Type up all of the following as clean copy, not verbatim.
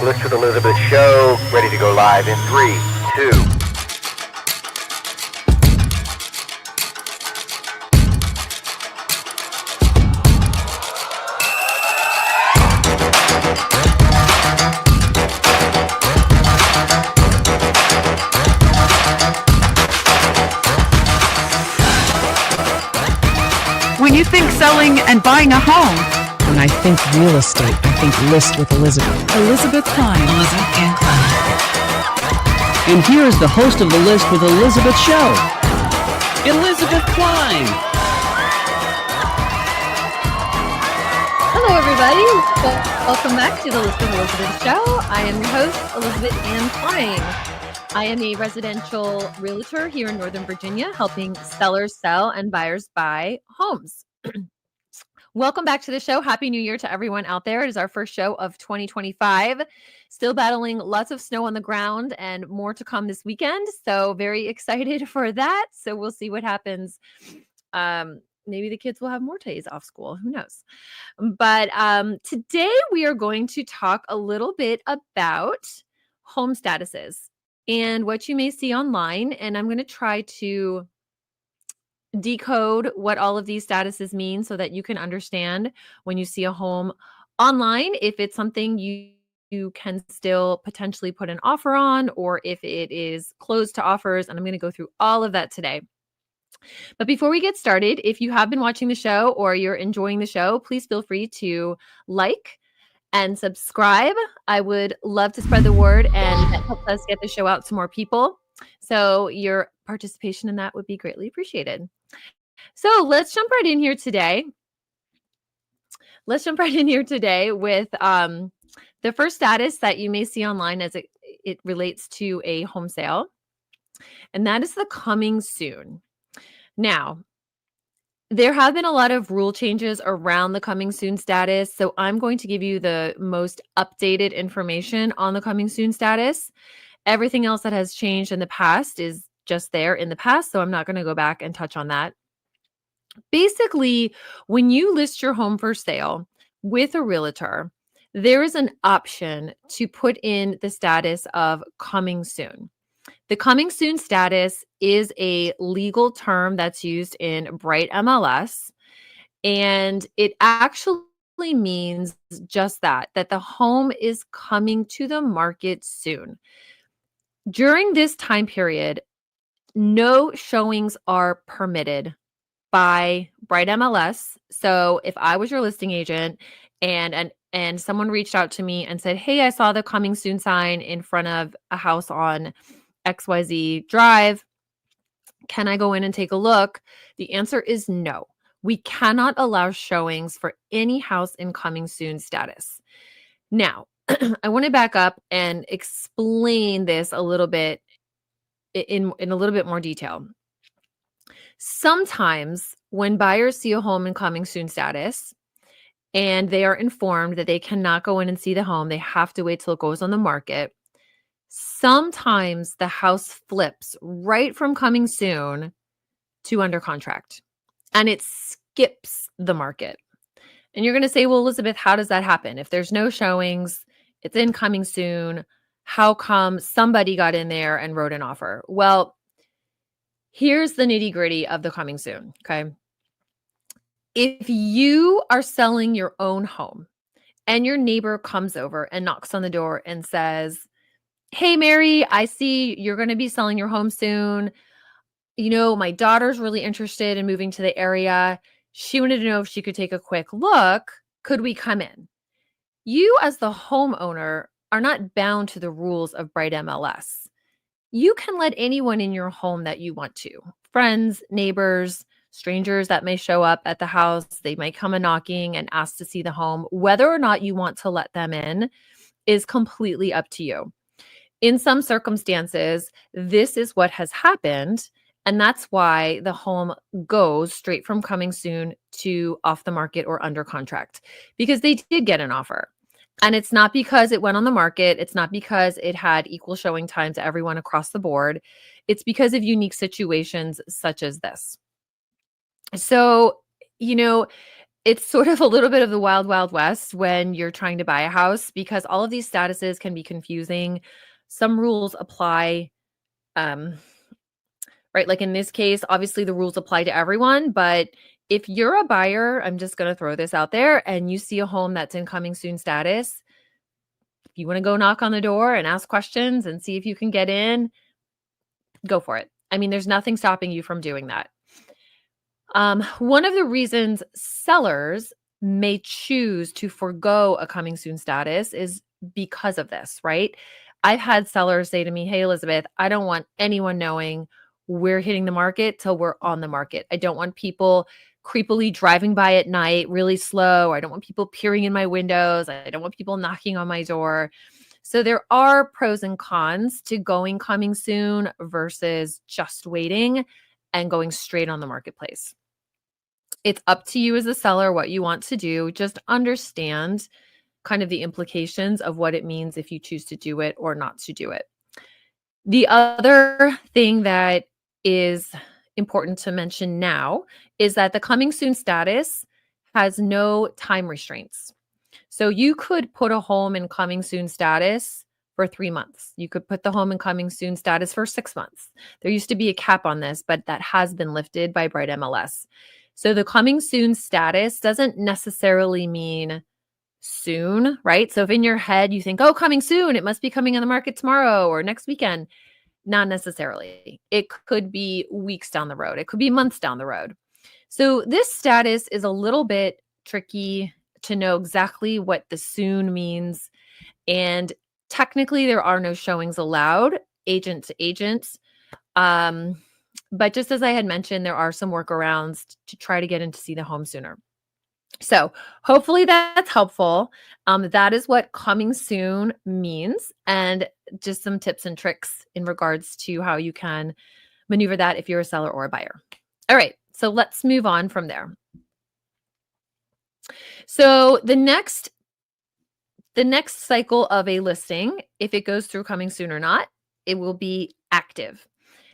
List with Elizabeth show, ready to go live in 3, 2. When you think selling and buying a home, when I think real estate, I think List with Elizabeth. Elizabeth Kline. Elizabeth Ann Kline. And here is the host of the List with Elizabeth show, Elizabeth Kline. Hello, everybody. Welcome back to the List with Elizabeth show. I am your host, Elizabeth Ann Kline. I am a residential realtor here in Northern Virginia, helping sellers sell and buyers buy homes. Welcome back to the show. Happy New Year to everyone out there. It is our first show of 2025. Still battling lots of snow on the ground and more to come this weekend. So very excited for that. So we'll see what happens. Maybe the kids will have more days off school. Who knows? But today we are going to talk a little bit about home statuses and what you may see online. And I'm going to try to decode what all of these statuses mean so that you can understand when you see a home online, if it's something you can still potentially put an offer on, or if it is closed to offers. And I'm going to go through all of that today. But before we get started, if you have been watching the show or you're enjoying the show, please feel free to like and subscribe. I would love to spread the word, and that helps us get the show out to more people. So your participation in that would be greatly appreciated. So let's jump right in here today. With the first status that you may see online as it relates to a home sale, and that is the coming soon. Now, there have been a lot of rule changes around the coming soon status, so I'm going to give you the most updated information on the coming soon status. Everything else that has changed in the past is just there in the past, so I'm not going to go back and touch on that. Basically, when you list your home for sale with a realtor, there is an option to put in the status of coming soon. The coming soon status is a legal term that's used in Bright MLS, and it actually means just that the home is coming to the market soon. During this time period, no showings are permitted by Bright MLS. So if I was your listing agent and someone reached out to me and said, "Hey, I saw the coming soon sign in front of a house on XYZ Drive. Can I go in and take a look?" The answer is no. We cannot allow showings for any house in coming soon status. Now, I want to back up and explain this a little bit in a little bit more detail. Sometimes when buyers see a home in coming soon status and they are informed that they cannot go in and see the home, they have to wait till it goes on the market. Sometimes the house flips right from coming soon to under contract, and it skips the market. And you're going to say, "Well, Elizabeth, how does that happen? If there's no showings, it's in coming soon, how come somebody got in there and wrote an offer?" Well, here's the nitty-gritty of the coming soon, okay? If you are selling your own home and your neighbor comes over and knocks on the door and says, "Hey, Mary, I see you're going to be selling your home soon. You know, my daughter's really interested in moving to the area. She wanted to know if she could take a quick look. Could we come in?" You, as the homeowner, are not bound to the rules of Bright MLS. You can let anyone in your home that you want to. Friends, neighbors, strangers that may show up at the house. They might come a knocking and ask to see the home. Whether or not you want to let them in is completely up to you. In some circumstances, this is what has happened, and that's why the home goes straight from coming soon to off the market or under contract, because they did get an offer. And it's not because it went on the market. It's not because it had equal showing time to everyone across the board. It's because of unique situations such as this. So, it's sort of a little bit of the wild, wild west when you're trying to buy a house because all of these statuses can be confusing. Some rules apply, um, right? Like in this case, obviously the rules apply to everyone, but if you're a buyer, I'm just going to throw this out there and you see a home that's in coming soon status, if you want to go knock on the door and ask questions and see if you can get in, go for it. I mean, there's nothing stopping you from doing that. One of the reasons sellers may choose to forego a coming soon status is because of this, right? I've had sellers say to me, "Hey, Elizabeth, I don't want anyone knowing we're hitting the market till we're on the market. I don't want people creepily driving by at night really slow. I don't want people peering in my windows. I don't want people knocking on my door." So there are pros and cons to going coming soon versus just waiting and going straight on the marketplace. It's up to you as a seller what you want to do. Just understand kind of the implications of what it means if you choose to do it or not to do it. The other thing that is important to mention now is that the coming soon status has no time restraints. So you could put a home in coming soon status for 3 months. You could put the home in coming soon status for 6 months. There used to be a cap on this, but that has been lifted by Bright MLS. So the coming soon status doesn't necessarily mean soon, right? So if in your head you think, oh, coming soon, it must be coming on the market tomorrow or next weekend. Not necessarily. It could be weeks down the road. It could be months down the road. So this status is a little bit tricky to know exactly what the soon means. And technically there are no showings allowed, agent to agent. But just as I had mentioned, there are some workarounds to try to get in to see the home sooner. So hopefully that's helpful. That is what coming soon means, and just some tips and tricks in regards to how you can maneuver that if you're a seller or a buyer. All right, so let's move on from there. So the next cycle of a listing, if it goes through coming soon or not, it will be active.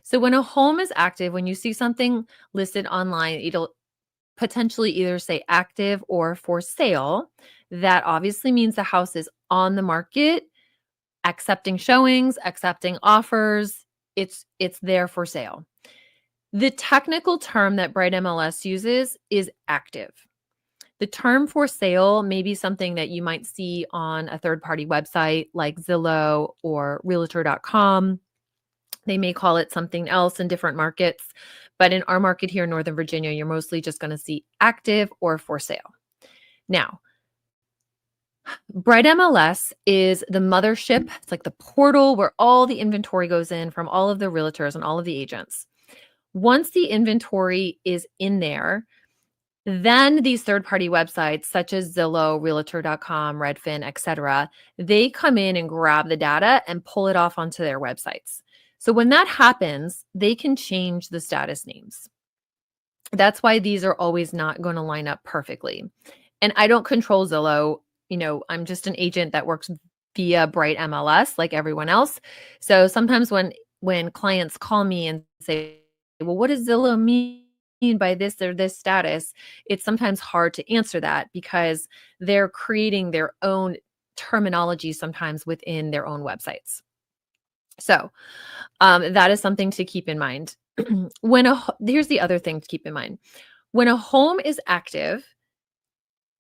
So when a home is active, when you see something listed online, it'll potentially either say active or for sale. That obviously means the house is on the market, accepting showings, accepting offers. It's there for sale. The technical term that Bright MLS uses is active. The term for sale may be something that you might see on a third-party website like Zillow or Realtor.com. They may call it something else in different markets, but in our market here in Northern Virginia, you're mostly just going to see active or for sale. Now, Bright MLS is the mothership. It's like the portal where all the inventory goes in from all of the realtors and all of the agents. Once the inventory is in there, then these third-party websites such as Zillow, Realtor.com, Redfin, etc., they come in and grab the data and pull it off onto their websites. So when that happens, they can change the status names. That's why these are always not going to line up perfectly. And I don't control Zillow. I'm just an agent that works via Bright MLS like everyone else. So sometimes when clients call me and say, well, what does Zillow mean by this or this status? It's sometimes hard to answer that because they're creating their own terminology sometimes within their own websites. So that is something to keep in mind. Here's the other thing to keep in mind. When a home is active,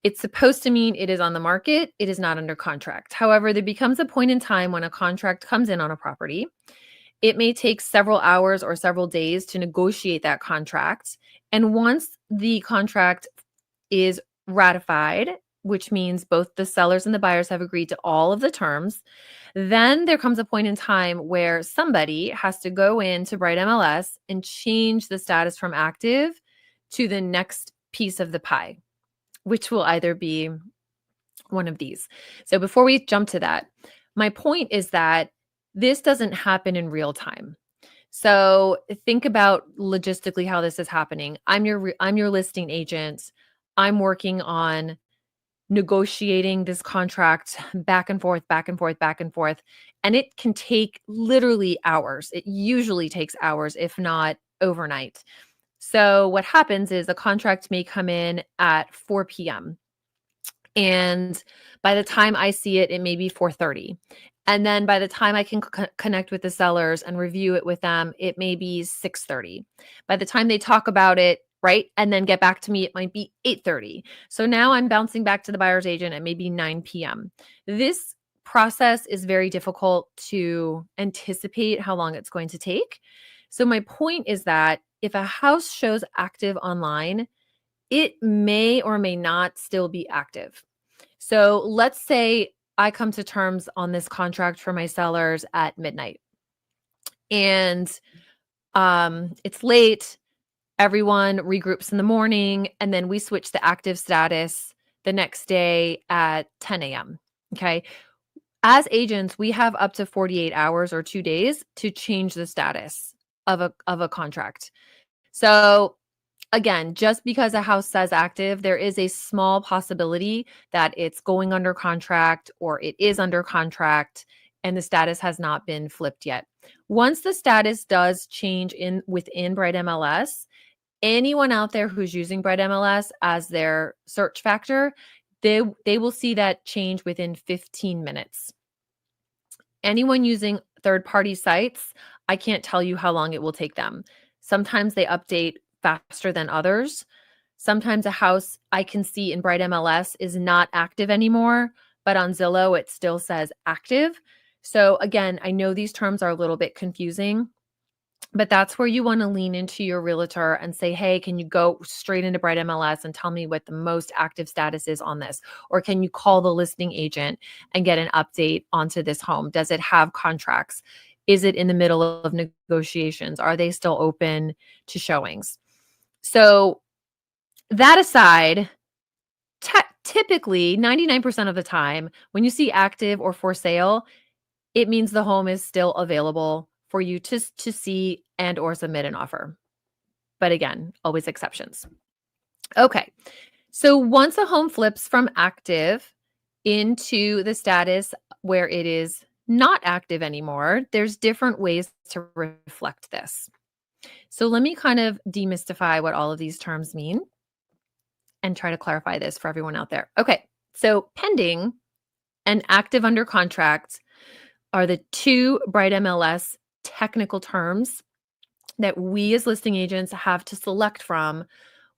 it's supposed to mean it is on the market. It is not under contract. However, there becomes a point in time when a contract comes in on a property. It may take several hours or several days to negotiate that contract. And once the contract is ratified, which means both the sellers and the buyers have agreed to all of the terms, then there comes a point in time where somebody has to go into Bright MLS and change the status from active to the next piece of the pie, which will either be one of these. So before we jump to that, my point is that this doesn't happen in real time. So think about logistically how this is happening. I'm your listing agent. I'm working on negotiating this contract back and forth, back and forth, back and forth. And it can take literally hours. It usually takes hours, if not overnight. So what happens is the contract may come in at 4 p.m. And by the time I see it, it may be 4:30. And then by the time I can connect with the sellers and review it with them, it may be 6:30. By the time they talk about it, right, and then get back to me, it might be 8:30. So now I'm bouncing back to the buyer's agent at maybe 9 p.m. This process is very difficult to anticipate how long it's going to take. So my point is that if a house shows active online, it may or may not still be active. So let's say I come to terms on this contract for my sellers at midnight and it's late. Everyone regroups in the morning and then we switch to active status the next day at 10 a.m. Okay. As agents, we have up to 48 hours or 2 days to change the status of a contract. So again, just because a house says active, there is a small possibility that it's going under contract or it is under contract and the status has not been flipped yet. Once the status does change within Bright MLS, anyone out there who's using Bright MLS as their search factor, they will see that change within 15 minutes. Anyone using third-party sites, I can't tell you how long it will take them. Sometimes they update faster than others. Sometimes a house I can see in Bright MLS is not active anymore, but on Zillow, it still says active. So again, I know these terms are a little bit confusing, but that's where you want to lean into your realtor and say, hey, can you go straight into Bright MLS and tell me what the most active status is on this? Or can you call the listing agent and get an update onto this home? Does it have contracts? Is it in the middle of negotiations? Are they still open to showings? So that aside, typically 99% of the time, when you see active or for sale, it means the home is still available for you to see and or submit an offer. But again, always exceptions. Okay. So once a home flips from active into the status where it is not active anymore, there's different ways to reflect this. So let me kind of demystify what all of these terms mean and try to clarify this for everyone out there. Okay. So pending and active under contract are the two Bright MLS technical terms that we as listing agents have to select from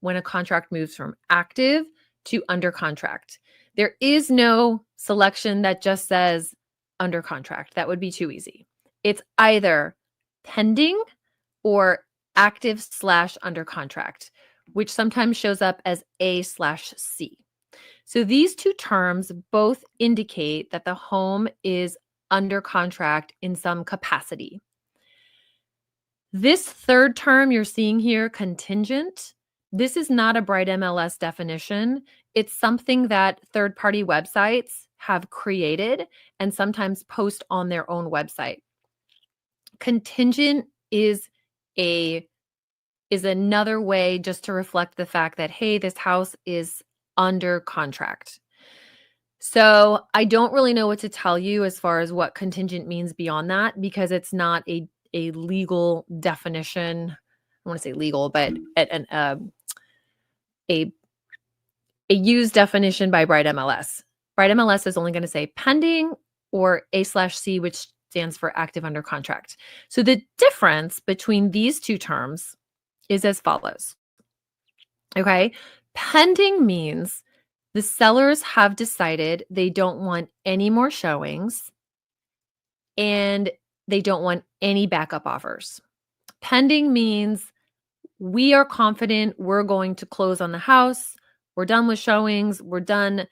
when a contract moves from active to under contract. There is no selection that just says under contract. That would be too easy. It's either pending or active/under contract, which sometimes shows up as A/C. So these two terms both indicate that the home is under contract in some capacity. This third term you're seeing here, contingent, this is not a Bright MLS definition. It's something that third-party websites have created and sometimes post on their own website. Contingent is another way just to reflect the fact that, hey, this house is under contract. So I don't really know what to tell you as far as what contingent means beyond that, because it's not a legal definition. I want to say legal, but a used definition by Bright MLS. Bright MLS is only going to say pending or A/C, which stands for active under contract. So the difference between these two terms is as follows. Okay. Pending means the sellers have decided they don't want any more showings and they don't want any backup offers. Pending means we are confident we're going to close on the house. We're done with showings. We're done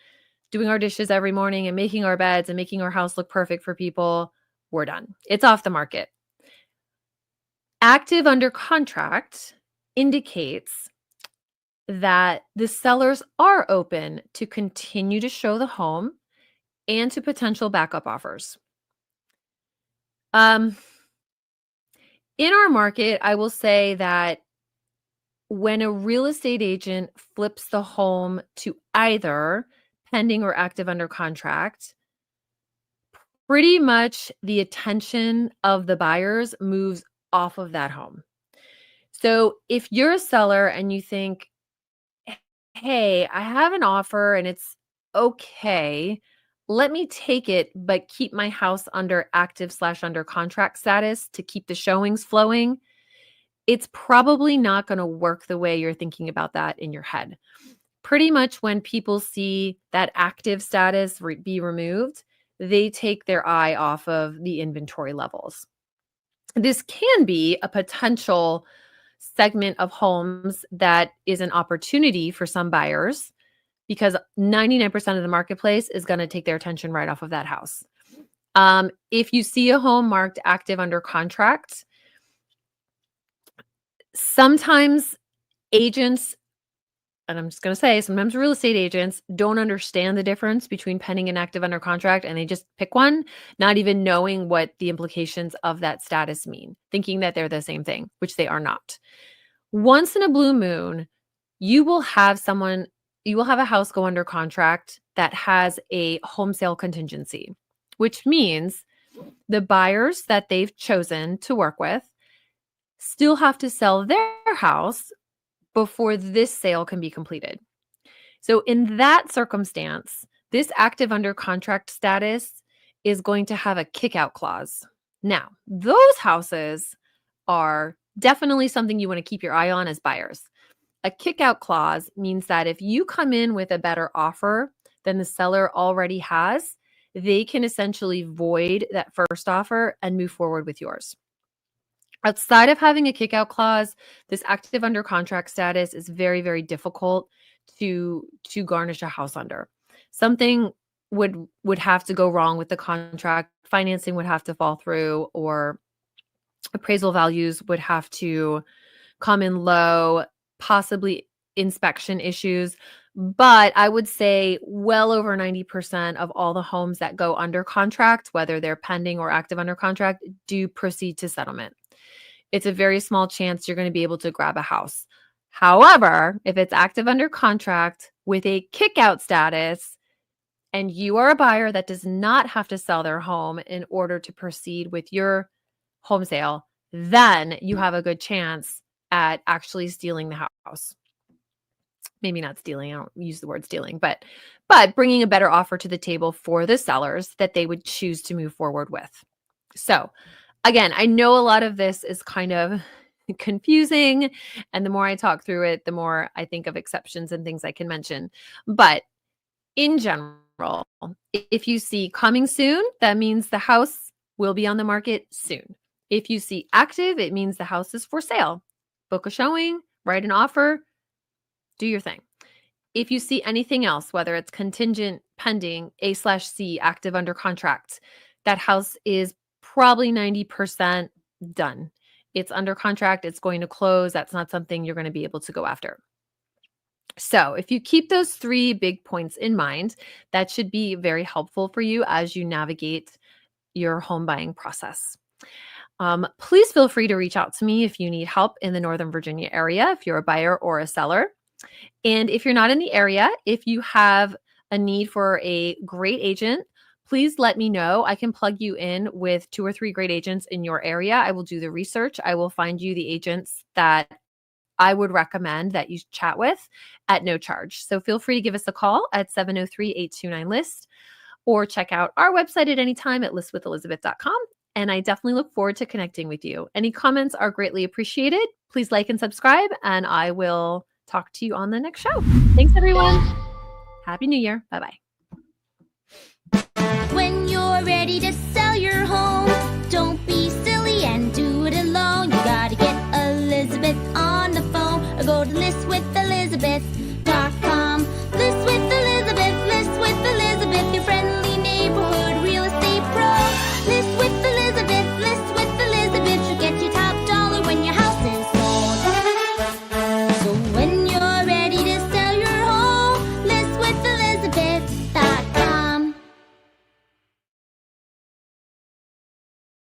doing our dishes every morning and making our beds and making our house look perfect for people. We're done. It's off the market. Active under contract indicates that the sellers are open to continue to show the home and to potential backup offers. In our market, I will say that when a real estate agent flips the home to either pending or active under contract, pretty much the attention of the buyers moves off of that home. So if you're a seller and you think, hey, I have an offer and it's okay, let me take it, but keep my house under active/under contract status to keep the showings flowing, it's probably not going to work the way you're thinking about that in your head. Pretty much when people see that active status be removed, they take their eye off of the inventory levels. This can be a potential segment of homes that is an opportunity for some buyers because 99% of the marketplace is going to take their attention right off of that house. If you see a home marked active under contract, sometimes agents, and I'm just going to say, sometimes real estate agents don't understand the difference between pending and active under contract, and they just pick one, not even knowing what the implications of that status mean, thinking that they're the same thing, which they are not. Once in a blue moon, you will have a house go under contract that has a home sale contingency, which means the buyers that they've chosen to work with still have to sell their house before this sale can be completed. So in that circumstance, this active under contract status is going to have a kick-out clause. Now, those houses are definitely something you want to keep your eye on as buyers. A kick-out clause means that if you come in with a better offer than the seller already has, they can essentially void that first offer and move forward with yours. Outside of having a kick-out clause, this active under contract status is very, very difficult to garnish a house under. Something would have to go wrong with the contract, financing would have to fall through, or appraisal values would have to come in low, possibly inspection issues. But I would say well over 90% of all the homes that go under contract, whether they're pending or active under contract, do proceed to settlement. It's a very small chance you're going to be able to grab a house. However, if it's active under contract with a kick-out status and you are a buyer that does not have to sell their home in order to proceed with your home sale, then you have a good chance at actually stealing the house. Maybe not stealing, I don't use the word stealing, but bringing a better offer to the table for the sellers that they would choose to move forward with. So again, I know a lot of this is kind of confusing, and the more I talk through it, the more I think of exceptions and things I can mention. But in general, if you see coming soon, that means the house will be on the market soon. If you see active, it means the house is for sale. Book a showing, write an offer, do your thing. If you see anything else, whether it's contingent, pending, A/C, active under contract, that house is probably 90% done. It's under contract. It's going to close. That's not something you're going to be able to go after. So if you keep those 3 big points in mind, that should be very helpful for you as you navigate your home buying process. Please feel free to reach out to me if you need help in the Northern Virginia area, if you're a buyer or a seller. And if you're not in the area, if you have a need for a great agent, please let me know. I can plug you in with 2 or 3 great agents in your area. I will do the research. I will find you the agents that I would recommend that you chat with at no charge. So feel free to give us a call at 703-829-LIST or check out our website at any time at listwithelizabeth.com. And I definitely look forward to connecting with you. Any comments are greatly appreciated. Please like and subscribe, and I will talk to you on the next show. Thanks, everyone. Happy New Year. Bye-bye. When you're ready to sell your home,